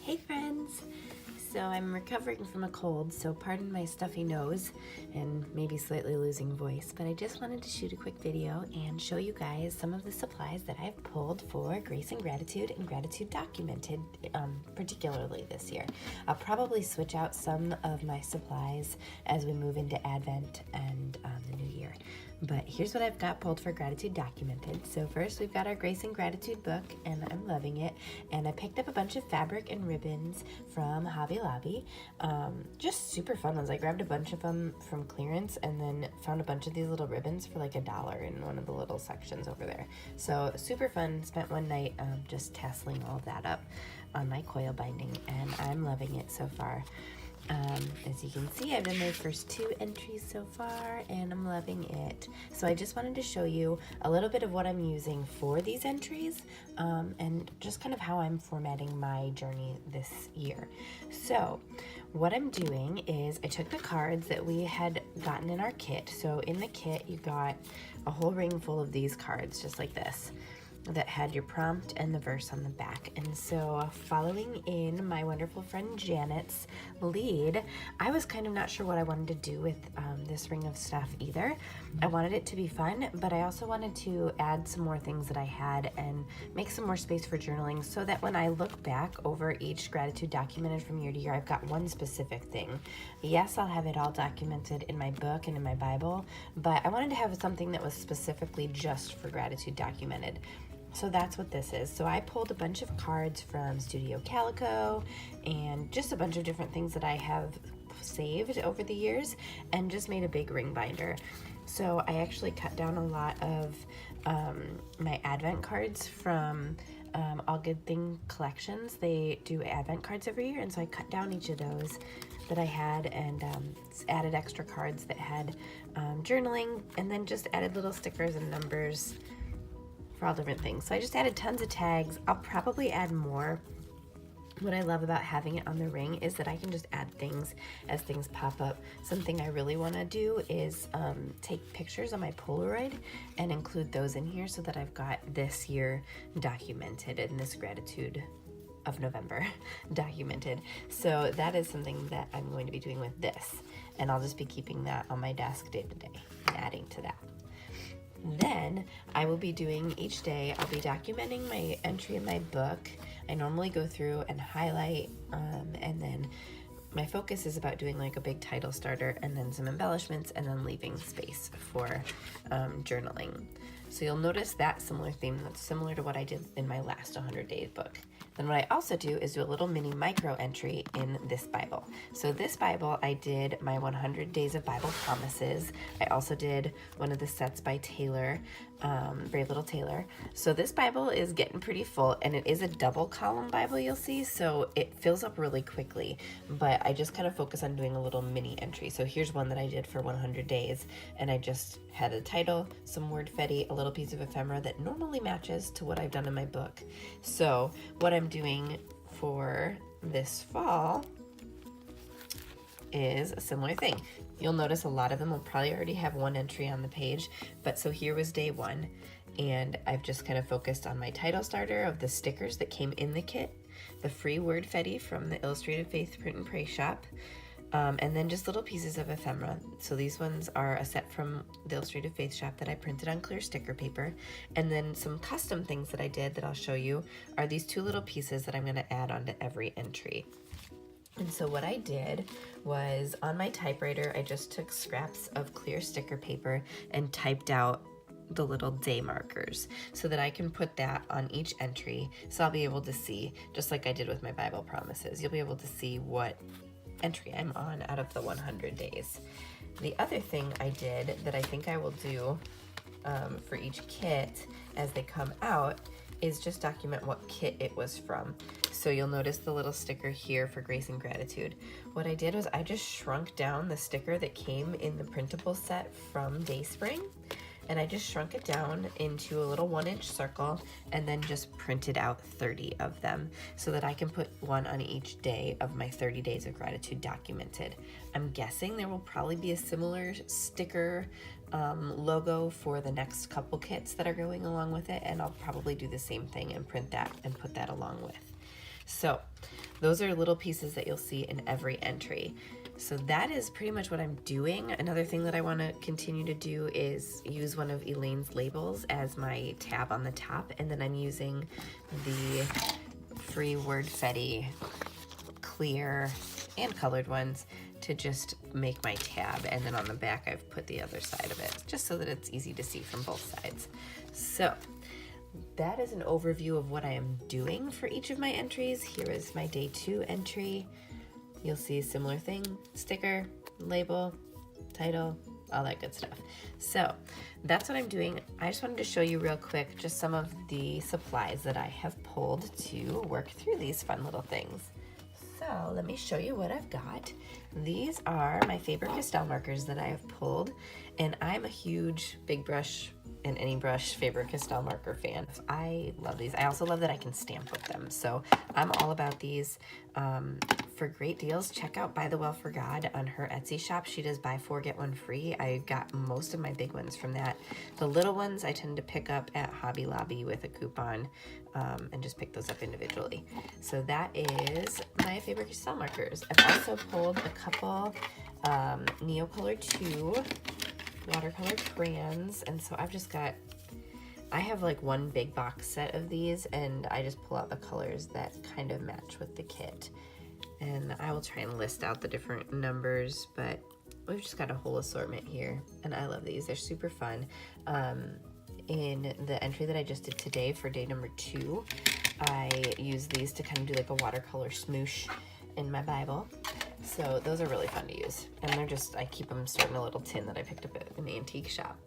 Hey friends! So I'm recovering from a cold, so pardon my stuffy nose and maybe slightly losing voice, but I just wanted to shoot a quick video and show you guys some of the supplies that I've pulled for Grace and Gratitude Documented, particularly this year. I'll probably switch out some of my supplies as we move into Advent and the new year. But here's what I've got pulled for Gratitude Documented. So first we've got our Grace and Gratitude book, and I'm loving it. And I picked up a bunch of fabric and ribbons from Hobby Lobby. Just super fun ones. I grabbed a bunch of them from clearance and then found a bunch of these little ribbons for like $1 in one of the little sections over there. So super fun. Spent one night just tasseling all of that up on my coil binding, and I'm loving it so far. As you can see, I've done my first 2 entries so far and I'm loving it. So I just wanted to show you a little bit of what I'm using for these entries and just kind of how I'm formatting my journey this year. So what I'm doing is I took the cards that we had gotten in our kit. So in the kit you got a whole ring full of these cards just like this, that had your prompt and the verse on the back. And so following in my wonderful friend Janet's lead, I was kind of not sure what I wanted to do with this ring of stuff either. I wanted it to be fun, but I also wanted to add some more things that I had and make some more space for journaling so that when I look back over each gratitude documented from year to year, I've got one specific thing. Yes, I'll have it all documented in my book and in my Bible, but I wanted to have something that was specifically just for gratitude documented. So that's what this is. So I pulled a bunch of cards from Studio Calico and just a bunch of different things that I have saved over the years and just made a big ring binder. So I actually cut down a lot of my Advent cards from All Good Thing Collections. They do Advent cards every year, and so I cut down each of those that I had and added extra cards that had journaling, and then just added little stickers and numbers for all different things. So I just added tons of tags. I'll probably add more. What I love about having it on the ring is that I can just add things as things pop up. Something I really want to do is take pictures on my Polaroid and include those in here so that I've got this year documented and this gratitude of November documented. So that is something that I'm going to be doing with this, and I'll just be keeping that on my desk day to day and adding to that. Then I will be doing each day, I'll be documenting my entry in my book. I normally go through and highlight, and then my focus is about doing like a big title starter and then some embellishments and then leaving space for journaling. So you'll notice that similar theme that's similar to what I did in my last 100-day book. Then what I also do is do a little mini micro entry in this Bible. So this Bible, I did my 100 Days of Bible Promises. I also did one of the sets by Taylor, Brave Little Taylor. So this Bible is getting pretty full, and it is a double column Bible, you'll see, so it fills up really quickly, but I just kind of focus on doing a little mini entry. So here's one that I did for 100 days, and I just had a title, some wordfetti, a little piece of ephemera that normally matches to what I've done in my book. So what I'm doing for this fall is a similar thing. You'll notice a lot of them will probably already have one entry on the page, but so here was day 1, and I've just kind of focused on my title starter of the stickers that came in the kit, the free wordfetti from the Illustrated Faith Print and Pray shop, and then just little pieces of ephemera. So these ones are a set from the Illustrated Faith shop that I printed on clear sticker paper. And then some custom things that I did that I'll show you are these 2 little pieces that I'm going to add onto every entry. And so what I did was on my typewriter, I just took scraps of clear sticker paper and typed out the little day markers so that I can put that on each entry. So I'll be able to see, just like I did with my Bible Promises, you'll be able to see what entry I'm on out of the 100 days. The other thing I did that I think I will do for each kit as they come out is just document what kit it was from. So you'll notice the little sticker here for Grace and Gratitude. What I did was I just shrunk down the sticker that came in the printable set from Dayspring, and I just shrunk it down into a little 1-inch circle and then just printed out 30 of them so that I can put one on each day of my 30 days of gratitude documented. I'm guessing there will probably be a similar sticker logo for the next couple kits that are going along with it, and I'll probably do the same thing and print that and put that along with. So those are little pieces that you'll see in every entry. So that is pretty much what I'm doing. Another thing that I want to continue to do is use one of Elaine's labels as my tab on the top, and then I'm using the free Wordfetti clear and colored ones to just make my tab, and then on the back I've put the other side of it just so that it's easy to see from both sides. So that is an overview of what I am doing for each of my entries. Here is my day 2 entry. You'll see a similar thing: sticker, label, title, all that good stuff. So that's what I'm doing. I just wanted to show you real quick just some of the supplies that I have pulled to work through these fun little things. So let me show you what I've got. These are my Faber-Castell markers that I have pulled, and I'm a huge big brush and any brush Faber-Castell marker fan. I love these. I also love that I can stamp with them, so I'm all about these. For great deals, check out By the Well for God on her Etsy shop. She does buy 4 get 1 free. I got most of my big ones from that. The little ones I tend to pick up at Hobby Lobby with a coupon, and just pick those up individually. So that is my Faber-Castell markers. I've also pulled a couple Neocolor 2 watercolor crayons, and so I've just got, I have like one big box set of these, and I just pull out the colors that kind of match with the kit. And I will try and list out the different numbers, but we've just got a whole assortment here, and I love these. They're super fun. In the entry that I just did today for day number 2, I used these to kind of do like a watercolor smoosh in my Bible. So those are really fun to use, and they're just, I keep them stored in a little tin that I picked up at an antique shop.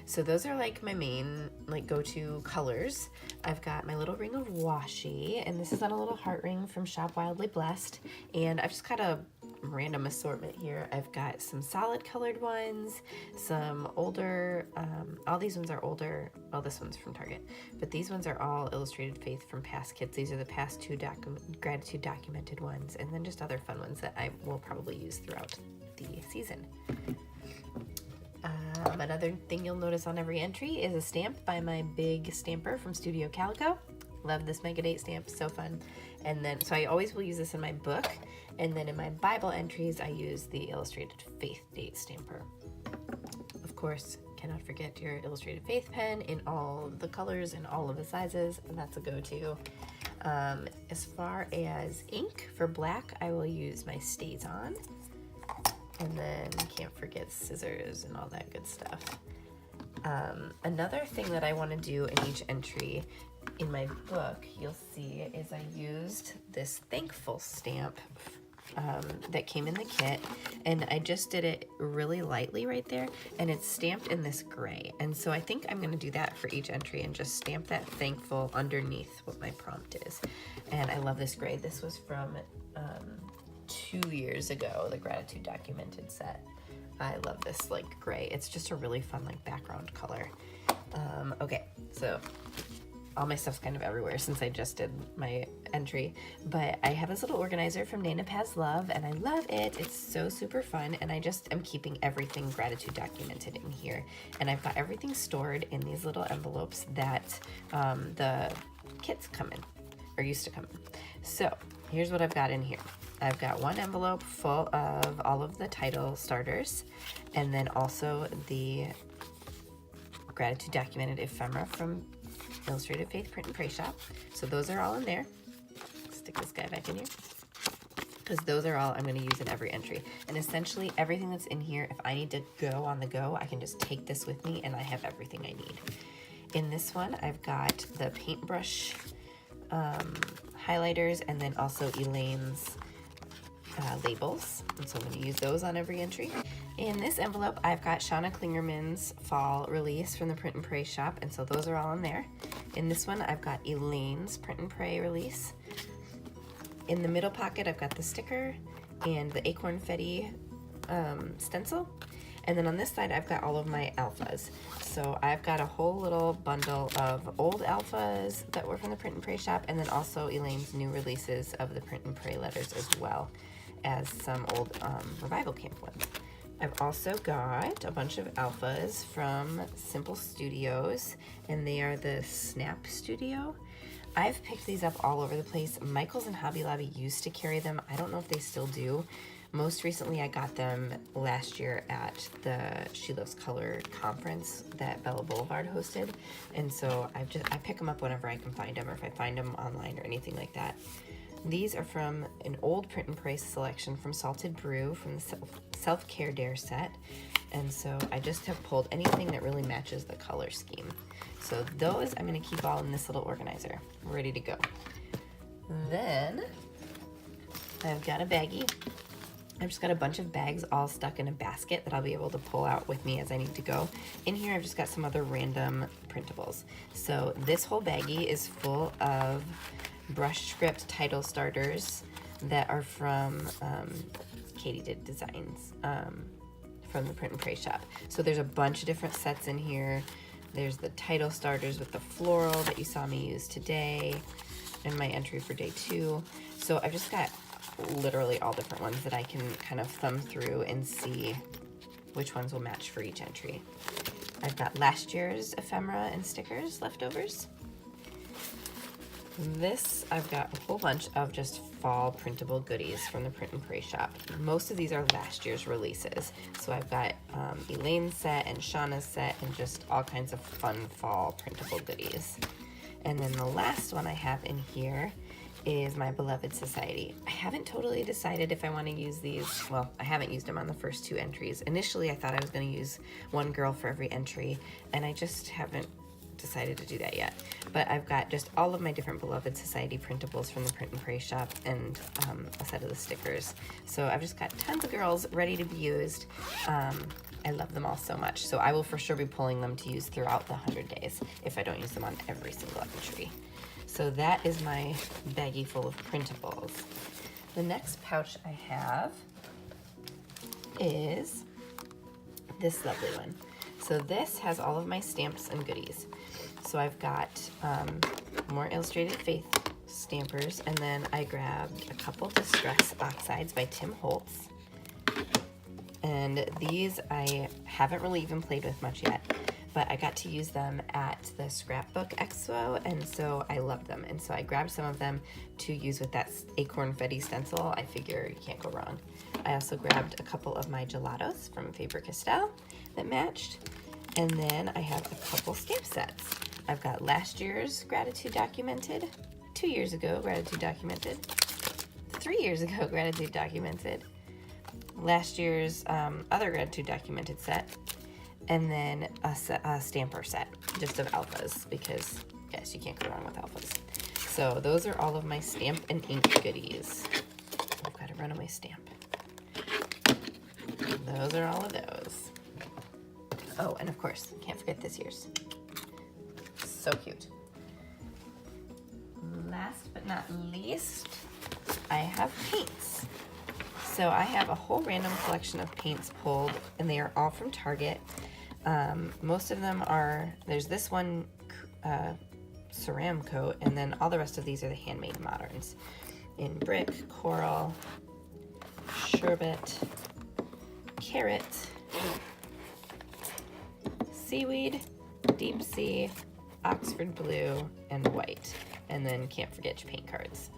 So those are like my main like go-to colors. I've got my little ring of washi, and this is on a little heart ring from Shop Wildly Blessed, and I've just got a random assortment here. I've got some solid colored ones, some older, all these ones are older. Well, this one's from Target, but these ones are all Illustrated Faith from past kits. These are the past 2 gratitude documented ones, and then just other fun ones that I will probably use throughout the season. Another thing you'll notice on every entry is a stamp by my big stamper from Studio Calico. Love this Mega Date stamp, so fun. And then, so I always will use this in my book, and then in my Bible entries, I use the Illustrated Faith date stamper. Of course, cannot forget your Illustrated Faith pen in all of the colors and all of the sizes, and that's a go-to. As far as ink, for black, I will use my StazOn. And then can't forget scissors and all that good stuff. Another thing that I want to do in each entry in my book, you'll see, is I used this thankful stamp that came in the kit, and I just did it really lightly right there, and it's stamped in this gray. And so I think I'm going to do that for each entry and just stamp that thankful underneath what my prompt is. And I love this gray. This was from 2 years ago, the Gratitude Documented set. I love this like gray. It's just a really fun like background color. Okay, so all my stuff's kind of everywhere since I just did my entry, but I have this little organizer from Nana Paz Love, and I love it. It's so super fun, and I just am keeping everything Gratitude Documented in here, and I've got everything stored in these little envelopes that the kits come in, or used to come in. So here's what I've got in here. I've got one envelope full of all of the title starters, and then also the Gratitude Documented ephemera from Illustrated Faith Print and Pray Shop. So those are all in there. Stick this guy back in here, because those are all I'm going to use in every entry. And essentially everything that's in here, if I need to go on the go, I can just take this with me and I have everything I need. In this one, I've got the paintbrush highlighters, and then also Elaine's labels, and so I'm going to use those on every entry. In this envelope, I've got Shauna Klingerman's fall release from the Print and Pray shop, and so those are all in there. In this one, I've got Elaine's Print and Pray release. In the middle pocket, I've got the sticker and the Acorn Fetty stencil. And then on this side, I've got all of my alphas. So I've got a whole little bundle of old alphas that were from the Print and Pray shop, and then also Elaine's new releases of the Print and Pray letters, as well as some old Revival Camp ones. I've also got a bunch of alphas from Simple Studios, and they are the Snap Studio. I've picked these up all over the place. Michael's and Hobby Lobby used to carry them. I don't know if they still do. Most recently, I got them last year at the She Loves Color conference that Bella Boulevard hosted. And so I pick them up whenever I can find them, or if I find them online or anything like that. These are from an old Print and Price selection from Salted Brew from the Self-Care Dare set. And so I just have pulled anything that really matches the color scheme. So those I'm going to keep all in this little organizer, ready to go. Then I've got a baggie. I've just got a bunch of bags all stuck in a basket that I'll be able to pull out with me as I need to go. In here I've just got some other random printables. So this whole baggie is full of brush script title starters that are from Katie Did Designs from the Print and Pray shop. So there's a bunch of different sets in here. There's the title starters with the floral that you saw me use today in my entry for day 2. So I've just got literally all different ones that I can kind of thumb through and see which ones will match for each entry. I've got last year's ephemera and stickers leftovers. This, I've got a whole bunch of just fall printable goodies from the Print and Pray shop. Most of these are last year's releases. So I've got Elaine's set and Shauna's set and just all kinds of fun fall printable goodies. And then the last one I have in here is my Beloved Society. I haven't totally decided if I want to use these. Well, I haven't used them on the first 2 entries. Initially, I thought I was going to use one girl for every entry, and I just haven't decided to do that yet. But I've got just all of my different Beloved Society printables from the Print and Pray shop and a set of the stickers. So I've just got tons of girls ready to be used. I love them all so much. So I will for sure be pulling them to use throughout the 100 days if I don't use them on every single entry. So that is my baggie full of printables. The next pouch I have is this lovely one. So this has all of my stamps and goodies. So I've got more Illustrated Faith stampers, and then I grabbed a couple Distress Oxides by Tim Holtz. And these I haven't really even played with much yet, but I got to use them at the Scrapbook Expo, and so I love them. And so I grabbed some of them to use with that Acorn Fetty stencil. I figure you can't go wrong. I also grabbed a couple of my gelatos from Faber-Castell that matched. And then I have a couple stamp sets. I've got last year's Gratitude Documented, 2 years ago Gratitude Documented, 3 years ago Gratitude Documented, last year's other Gratitude Documented set, and then a stamper set, just of alphas, because yes, you can't go wrong with alphas. So those are all of my stamp and ink goodies. I've got a runaway stamp. Those are all of those. Oh, and of course, can't forget this year's. So cute. Last but not least, I have paints. So I have a whole random collection of paints pulled, and they are all from Target. Most of them are, there's this one Ceram coat, and then all the rest of these are the Handmade Moderns in brick, coral, sherbet, carrot, seaweed, deep sea, Oxford blue, and white. And then can't forget your paint cards.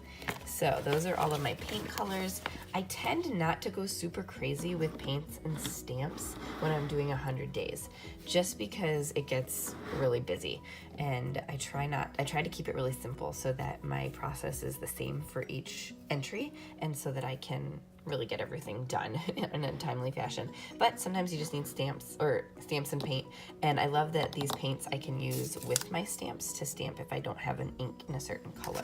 So those are all of my paint colors. I tend not to go super crazy with paints and stamps when I'm doing 100 days, just because it gets really busy. And I try to keep it really simple so that my process is the same for each entry, and so that I can really get everything done in a timely fashion. But sometimes you just need stamps and paint, and I love that these paints I can use with my stamps to stamp if I don't have an ink in a certain color.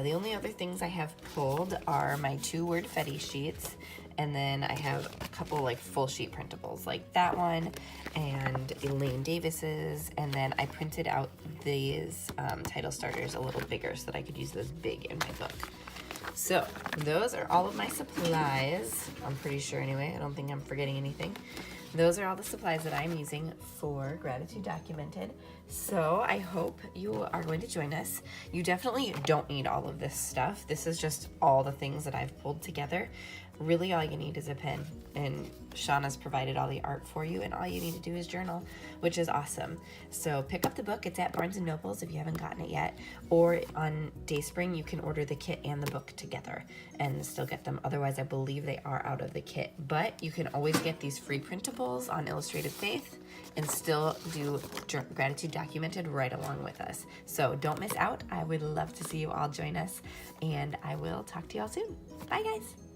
The only other things I have pulled are my 2-word Fetty sheets, and then I have a couple like full sheet printables like that one, and Elaine Davis's, and then I printed out these title starters a little bigger so that I could use those big in my book. So those are all of my supplies. I'm pretty sure anyway. I don't think I'm forgetting anything. Those are all the supplies that I'm using for Gratitude Documented. So I hope you are going to join us. You definitely don't need all of this stuff. This is just all the things that I've pulled together. Really all you need is a pen, and Shauna's provided all the art for you, and all you need to do is journal, which is awesome. So pick up the book. It's at Barnes & Nobles if you haven't gotten it yet, or on Dayspring you can order the kit and the book together and still get them. Otherwise, I believe they are out of the kit, but you can always get these free printables on Illustrated Faith and still do Gratitude Documented right along with us. So don't miss out. I would love to see you all join us, and I will talk to you all soon. Bye, guys.